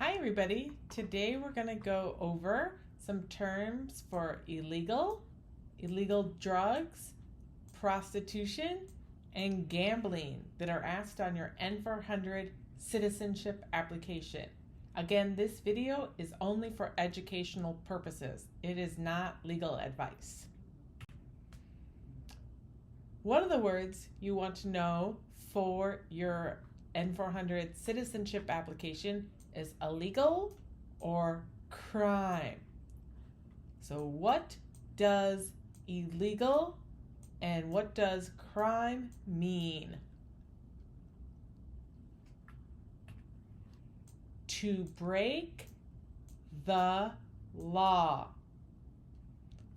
Hi everybody, today we're going to go over some terms for illegal drugs, prostitution, and gambling that are asked on your N400 citizenship application. Again, this video is only for educational purposes. It is not legal advice. One of the words you want to know for your N400 citizenship application is illegal or crime. So what does illegal and what does crime mean? To break the law.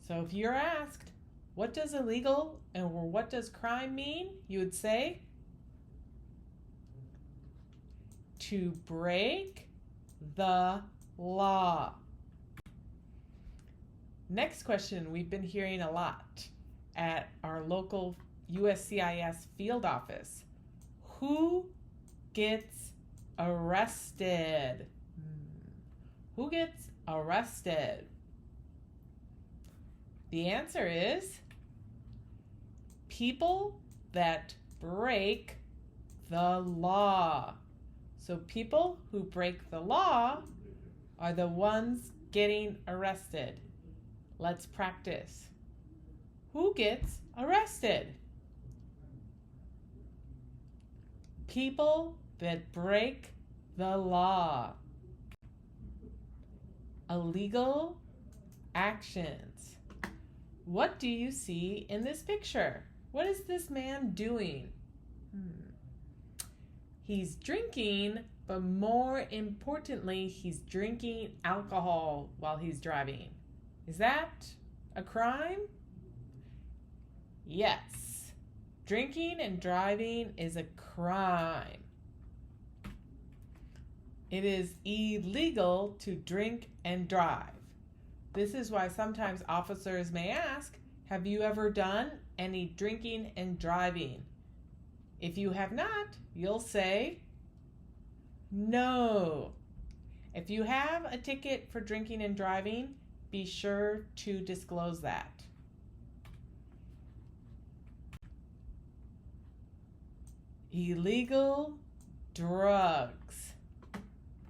So if you're asked, what does illegal and what does crime mean? You would say, to break the law. Next question we've been hearing a lot at our local USCIS field office. Who gets arrested? Who gets arrested? The answer is people that break the law. So people who break the law are the ones getting arrested. Let's practice. Who gets arrested? People that break the law. Illegal actions. What do you see in this picture? What is this man doing? He's drinking, but more importantly, he's drinking alcohol while he's driving. Is that a crime? Yes. Drinking and driving is a crime. It is illegal to drink and drive. This is why sometimes officers may ask, have you ever done any drinking and driving? If you have not, you'll say no. If you have a ticket for drinking and driving, be sure to disclose that. Illegal drugs.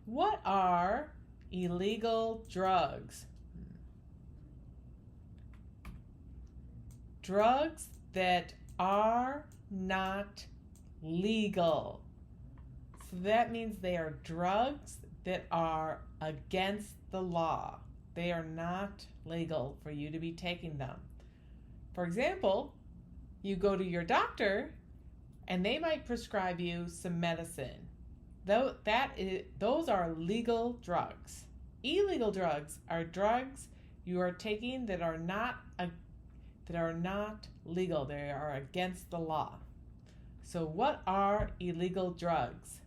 What are illegal drugs? Drugs that are not legal. So that means they are drugs that are against the law. They are not legal for you to be taking them. For example, you go to your doctor and they might prescribe you some medicine. Those are legal drugs. Illegal drugs are drugs you are taking that are not legal. They are against the law. So what are illegal drugs?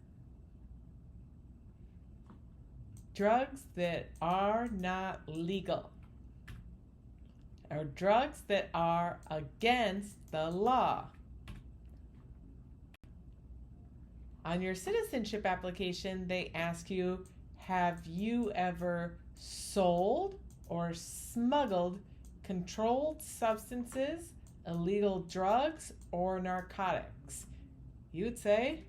Drugs that are not legal, or drugs that are against the law. On your citizenship application, they ask you, have you ever sold or smuggled controlled substances, illegal drugs, or narcotics? You would say,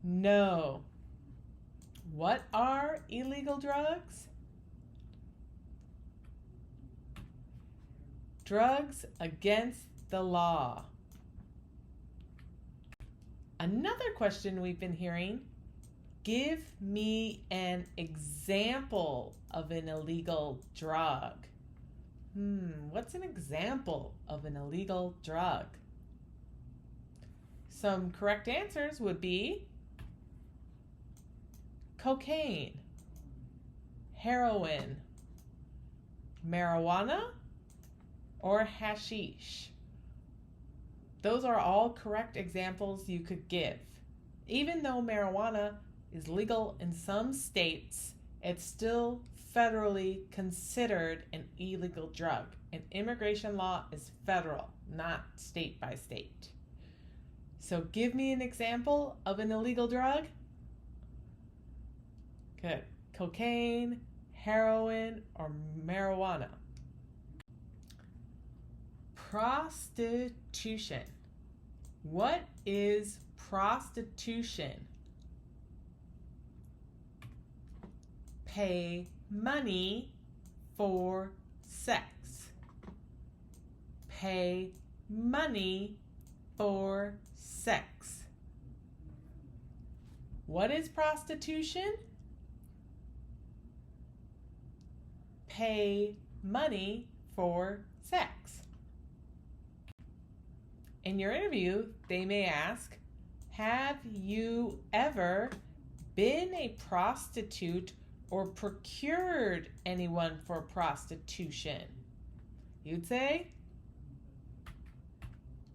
no. What are illegal drugs? Drugs against the law. Another question we've been hearing, give me an example of an illegal drug. What's an example of an illegal drug? Some correct answers would be cocaine, heroin, marijuana, or hashish. Those are all correct examples you could give. Even though marijuana is legal in some states, it's still federally considered an illegal drug. And immigration law is federal, not state by state. So give me an example of an illegal drug. Good. Cocaine, heroin, or marijuana? Prostitution. What is prostitution? Pay money for sex. Pay money for sex. What is prostitution? Pay money for sex. In your interview, they may ask, have you ever been a prostitute or procured anyone for prostitution? You'd say,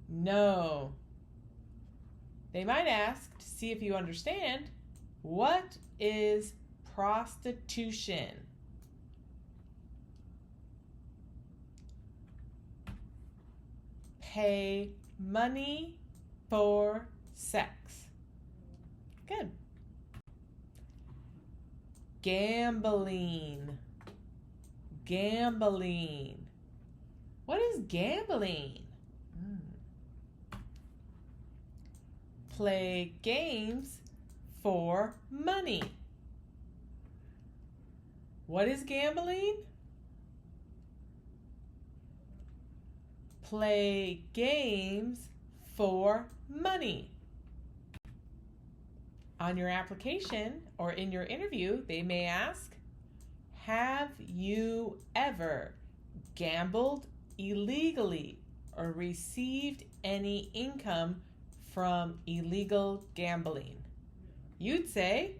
no. They might ask to see if you understand, what is prostitution? Pay money for sex. Good. Gambling. Gambling. What is gambling? Play games for money. What is gambling? Play games for money. On your application or in your interview, they may ask, have you ever gambled illegally or received any income from illegal gambling? You'd say,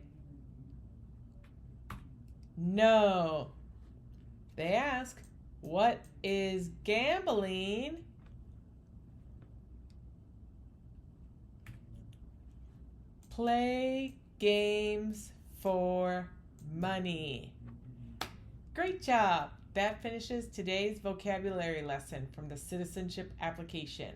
no. They ask, what is gambling? Play games for money. Great job! That finishes today's vocabulary lesson from the citizenship application.